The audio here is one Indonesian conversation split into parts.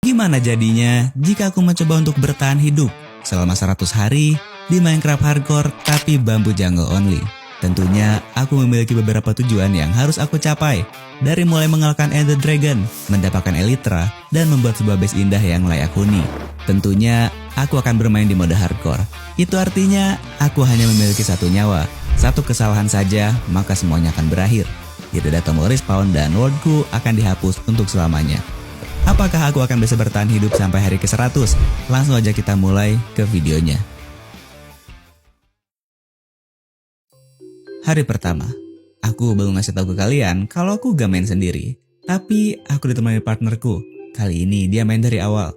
Gimana jadinya jika aku mencoba untuk bertahan hidup selama 100 hari di Minecraft Hardcore tapi bambu jungle only? Tentunya aku memiliki beberapa tujuan yang harus aku capai. Dari mulai mengalahkan Ender Dragon, mendapatkan Elytra, dan membuat sebuah base indah yang layak huni. Tentunya aku akan bermain di mode hardcore. Itu artinya aku hanya memiliki satu nyawa. Satu kesalahan saja maka semuanya akan berakhir. Tidak ada tombol respawn dan worldku akan dihapus untuk selamanya. Apakah aku akan bisa bertahan hidup sampai hari ke-100? Langsung aja kita mulai ke videonya. Hari pertama, aku belum ngasih tahu ke kalian kalau aku gak main sendiri. Tapi aku ditemani partnerku. Kali ini dia main dari awal.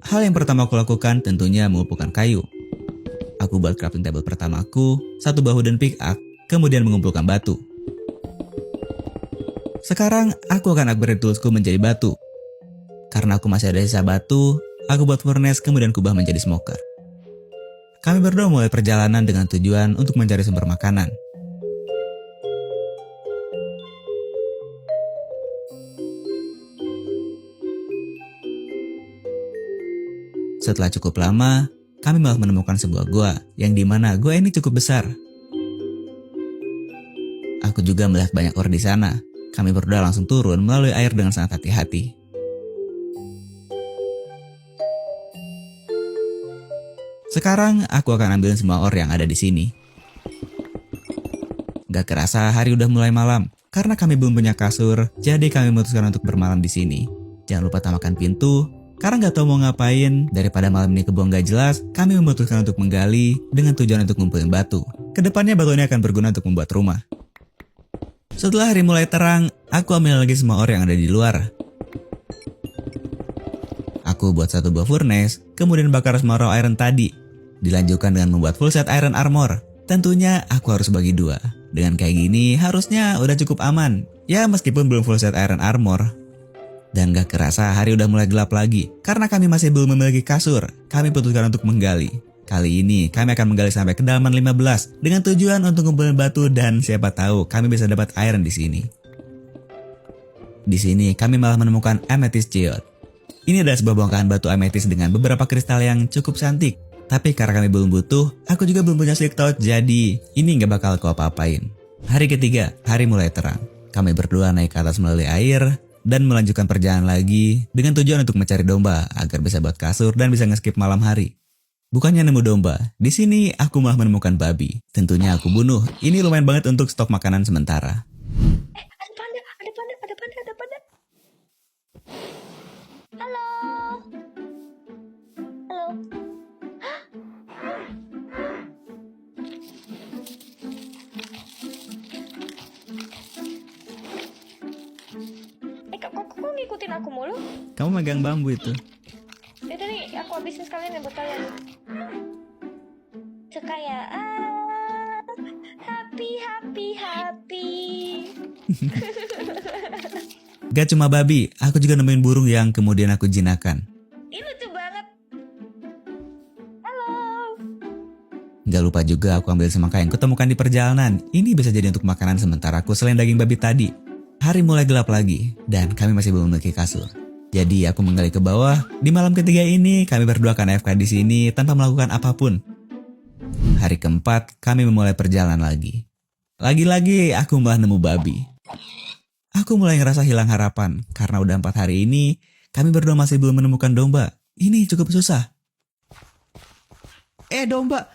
Hal yang pertama aku lakukan tentunya mengumpulkan kayu. Aku buat crafting table pertamaku, satu bahu dan pickaxe, kemudian mengumpulkan batu. Sekarang aku akan upgrade toolsku menjadi batu. Karena aku masih ada sisa batu, aku buat furnace kemudian kubah menjadi smoker. Kami berdua mulai perjalanan dengan tujuan untuk mencari sumber makanan. Setelah cukup lama, kami malah menemukan sebuah gua, yang dimana gua ini cukup besar. Aku juga melihat banyak ore di sana. Kami berdua langsung turun melalui air dengan sangat hati-hati. Sekarang aku akan ambilin semua ore yang ada di sini. Gak kerasa hari udah mulai malam. Karena kami belum punya kasur, jadi kami memutuskan untuk bermalam di sini. Jangan lupa tambahkan pintu. Karena gak tahu mau ngapain, daripada malam ini kebuang gak jelas, kami memutuskan untuk menggali dengan tujuan untuk ngumpulin batu. Kedepannya batu ini akan berguna untuk membuat rumah. Setelah hari mulai terang, aku ambil lagi semua ore yang ada di luar. Aku buat satu buah furnace, kemudian bakar semua raw iron tadi. Dilanjutkan dengan membuat full set iron armor. Tentunya aku harus bagi dua. Dengan kayak gini harusnya udah cukup aman. Ya meskipun belum full set iron armor. Dan gak kerasa hari udah mulai gelap lagi. Karena kami masih belum memiliki kasur, kami putuskan untuk menggali. Kali ini kami akan menggali sampai kedalaman 15 dengan tujuan untuk ngumpulin batu dan siapa tahu kami bisa dapat iron di sini. Di sini kami malah menemukan amethyst geode. Ini adalah sebuah bongkahan batu amethyst dengan beberapa kristal yang cukup cantik. Tapi karena kami belum butuh, aku juga belum punya slick touch, jadi ini gak bakal aku apa-apain. Hari ketiga, hari mulai terang. Kami berdua naik ke atas melalui air dan melanjutkan perjalanan lagi dengan tujuan untuk mencari domba agar bisa buat kasur dan bisa nge-skip malam hari. Bukannya nemu domba, di sini aku malah menemukan babi. Tentunya aku bunuh. Ini lumayan banget untuk stok makanan sementara. Ada panda. Halo. Kok ngikutin aku mulu? Kamu megang bambu itu. Itu nih, aku habisin sekalian ya buat kalian. Kekayaan. Happy. Gak cuma babi, aku juga nemuin burung yang kemudian aku jinakan. Ini lucu banget. Halo. Gak lupa juga aku ambil semangka yang kutemukan di perjalanan. Ini bisa jadi untuk makanan sementara aku selain daging babi tadi. Hari mulai gelap lagi, dan kami masih belum memiliki kasur. Jadi aku menggali ke bawah. Di malam ketiga ini, kami berdua akan AFK di sini tanpa melakukan apapun. Hari keempat, kami memulai perjalanan lagi. Lagi-lagi, aku malah nemu babi. Aku mulai ngerasa hilang harapan, karena udah 4 hari ini, kami berdua masih belum menemukan domba. Ini cukup susah. Domba!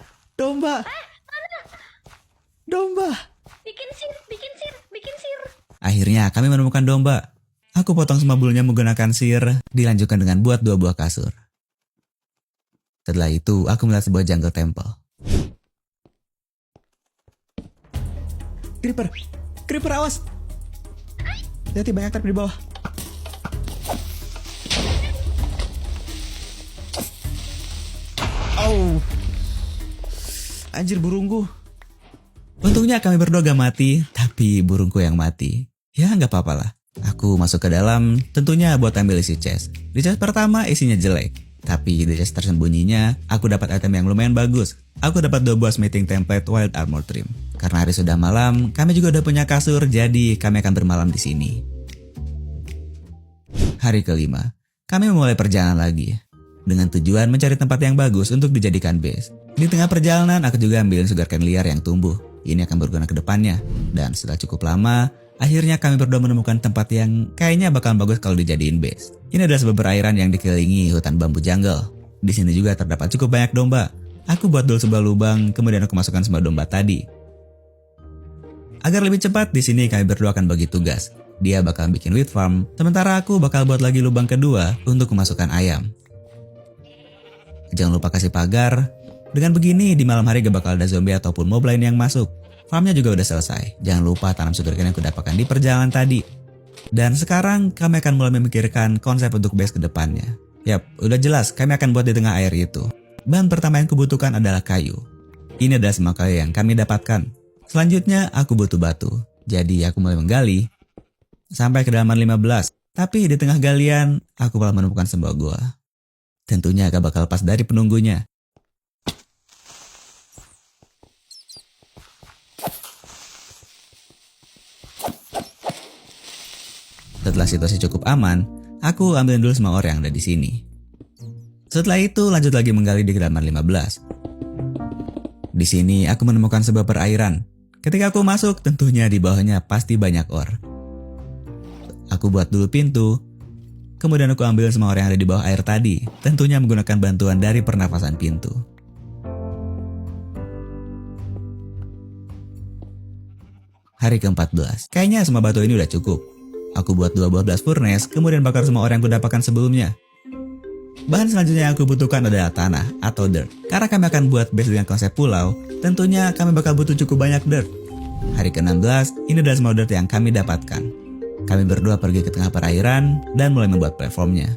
Bikin sir. Akhirnya kami menemukan domba. Aku potong semua bulunya menggunakan sir, dilanjutkan dengan buat 2 buah kasur. Setelah itu, aku melihat sebuah jungle temple. Creeper awas! Hati-hati banyak trap di bawah. Anjir burungku. Untungnya kami berdua gak mati, tapi burungku yang mati. Ya gak apa-apa lah. Aku masuk ke dalam, tentunya buat ambil isi chest. Di chest pertama isinya jelek, tapi di chest tersembunyinya aku dapat item yang lumayan bagus. Aku dapat 2 buah smithing template wild armor trim. Karena hari sudah malam, kami juga udah punya kasur, jadi kami akan bermalam di sini. Hari kelima, Kami memulai perjalanan lagi, dengan tujuan mencari tempat yang bagus untuk dijadikan base. Di tengah perjalanan, aku juga ambilin sugarcane liar yang tumbuh. Ini akan berguna ke depannya. Dan setelah cukup lama, akhirnya kami berdua menemukan tempat yang kayaknya bakal bagus kalau dijadiin base. Ini adalah sebuah perairan yang dikelilingi hutan bambu jungle. Di sini juga terdapat cukup banyak domba. Aku buat dulu sebuah lubang, kemudian aku masukkan semua domba tadi. Agar lebih cepat, di sini kami berdua akan bagi tugas. Dia bakal bikin wheat farm, sementara aku bakal buat lagi lubang kedua untuk memasukkan ayam. Jangan lupa kasih pagar. Dengan begini, di malam hari gak bakal ada zombie ataupun mob lain yang masuk. Farmnya juga udah selesai. Jangan lupa tanam sugarcane yang aku dapatkan di perjalanan tadi. Dan sekarang kami akan mulai memikirkan konsep untuk base ke depannya. Yap, udah jelas kami akan buat di tengah air itu. Bahan pertama yang kubutuhkan adalah kayu. Ini adalah semua kayu yang kami dapatkan. Selanjutnya aku butuh batu. Jadi aku mulai menggali sampai kedalaman 15. Tapi di tengah galian aku malah menemukan sebuah gua. Tentunya gak bakal lepas dari penunggunya. Setelah situasi cukup aman, aku ambilin dulu semua ore yang ada di sini. Setelah itu lanjut lagi menggali di kedalaman 15. Di sini aku menemukan sebuah perairan. Ketika aku masuk, tentunya di bawahnya pasti banyak ore. Aku buat dulu pintu, kemudian aku ambil semua ore yang ada di bawah air tadi, tentunya menggunakan bantuan dari pernafasan pintu. Hari ke-14. Kayaknya semua batu ini udah cukup. Aku buat 2 buah blast furnace, kemudian bakar semua ore yang aku dapatkan sebelumnya. Bahan selanjutnya yang aku butuhkan adalah tanah atau dirt. Karena kami akan buat base dengan konsep pulau, tentunya kami bakal butuh cukup banyak dirt. Hari ke-16, ini adalah semua dirt yang kami dapatkan. Kami berdua pergi ke tengah perairan dan mulai membuat platformnya.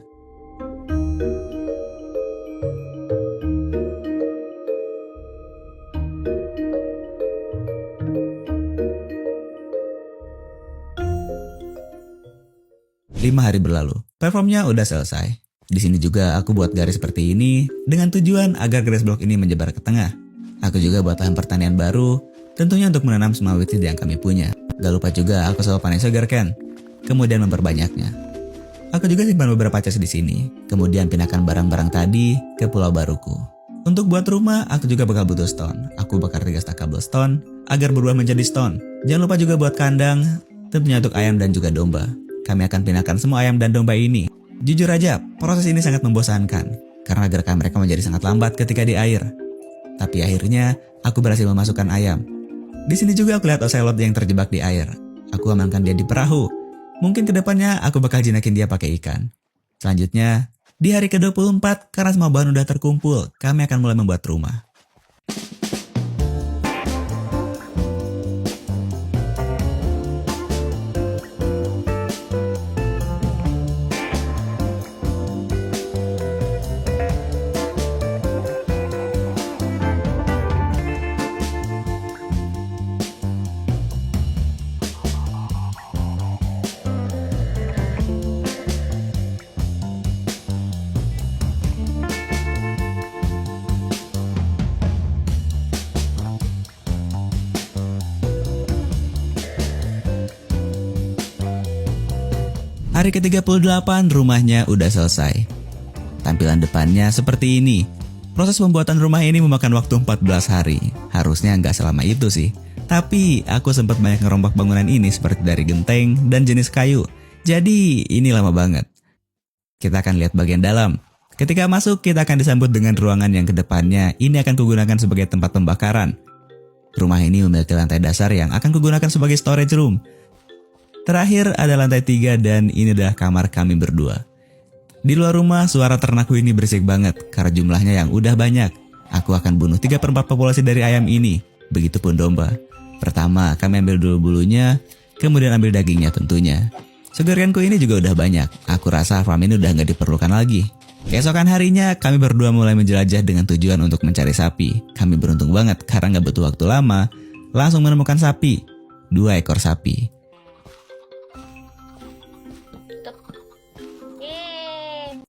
Lima hari berlalu, platformnya udah selesai. Di sini juga aku buat garis seperti ini dengan tujuan agar garis blok ini menyebar ke tengah. Aku juga buat lahan pertanian baru, tentunya untuk menanam semua wheat seed yang kami punya. Gak lupa juga aku selalu panen sugarcane, kemudian memperbanyaknya. Aku juga simpan beberapa chest di sini, kemudian pindahkan barang-barang tadi ke pulau baruku. Untuk buat rumah, aku juga bakal butuh stone. Aku bakar 3 stack cobblestone agar berubah menjadi stone. Jangan lupa juga buat kandang, tentunya untuk ayam dan juga domba. Kami akan pindahkan semua ayam dan domba ini. Jujur aja, proses ini sangat membosankan, karena gerakan mereka menjadi sangat lambat ketika di air. Tapi akhirnya, aku berhasil memasukkan ayam. Di sini juga aku lihat ocelot yang terjebak di air. Aku amankan dia di perahu. Mungkin kedepannya aku bakal jinakin dia pakai ikan. Selanjutnya, di hari ke-24, karena semua bahan udah terkumpul, kami akan mulai membuat rumah. Hari ke-38 rumahnya udah selesai. Tampilan depannya seperti ini. Proses pembuatan rumah ini memakan waktu 14 hari. Harusnya nggak selama itu sih. Tapi aku sempat banyak ngerombak bangunan ini seperti dari genteng dan jenis kayu. Jadi ini lama banget. Kita akan lihat bagian dalam. Ketika masuk kita akan disambut dengan ruangan yang kedepannya ini akan kugunakan sebagai tempat pembakaran. Rumah ini memiliki lantai dasar yang akan kugunakan sebagai storage room. Terakhir ada lantai 3 dan ini adalah kamar kami berdua. Di luar rumah suara ternakku ini berisik banget karena jumlahnya yang udah banyak. Aku akan bunuh 3/4 populasi dari ayam ini. Begitupun domba. Pertama kami ambil dulu bulunya, kemudian ambil dagingnya tentunya. Sugarcane-ku ini juga udah banyak. Aku rasa farm ini udah gak diperlukan lagi. Keesokan harinya kami berdua mulai menjelajah dengan tujuan untuk mencari sapi. Kami beruntung banget karena gak butuh waktu lama, langsung menemukan sapi. 2 ekor sapi.